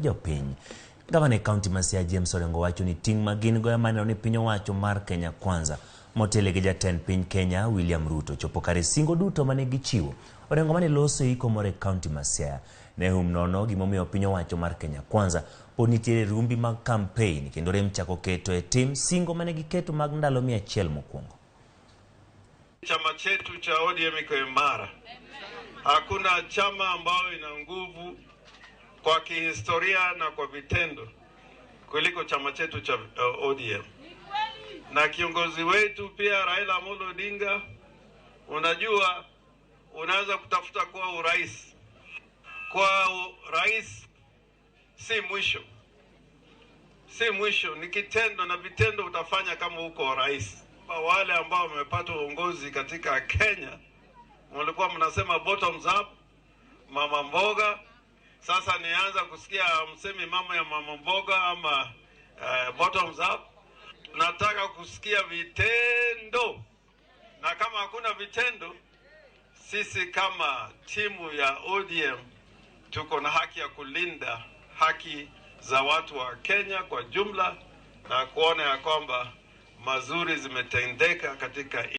Jopiny. Gavana County Masia James Orengo wacho ni ting' magin goya maneno ni piny owacho mar Kenya Kwanza motele gi jatend piny Kenya William Ruto chopo kare singo duto mane gichiwo. Orengo mane loso iko more County Masia ne nono gimomiyo piny owacho mar Kenya Kwanza pod nitiere rumbi mag campaign kendo rem chako keto e tim singo mane giketo mag ndalo 100 mokwongo. Chama chetu cha ODM iko imara. Hakuna chama ambao ina nguvu kwa kihistoria na kwa vitendo kuliko chama chetu cha ODM. Na kiongozi wetu pia Raila Amolo Odinga, unajua unaweza kutafuta kwa urais. Kwa urais si mwisho. Si mwisho, ni kitendo na vitendo utafanya kama uko rais. Wale ambao wamepata uongozi katika Kenya, mlikuwa mnasema bottoms up, mama mboga. Sasa nianza kusikia msemi mama ya mama mboga ama bottoms up. Nataka kusikia vitendo. Na kama hakuna vitendo, sisi kama timu ya ODM tuko na haki ya kulinda haki za watu wa Kenya kwa jumla na kuona ya kwamba mazuri zimetendeka katika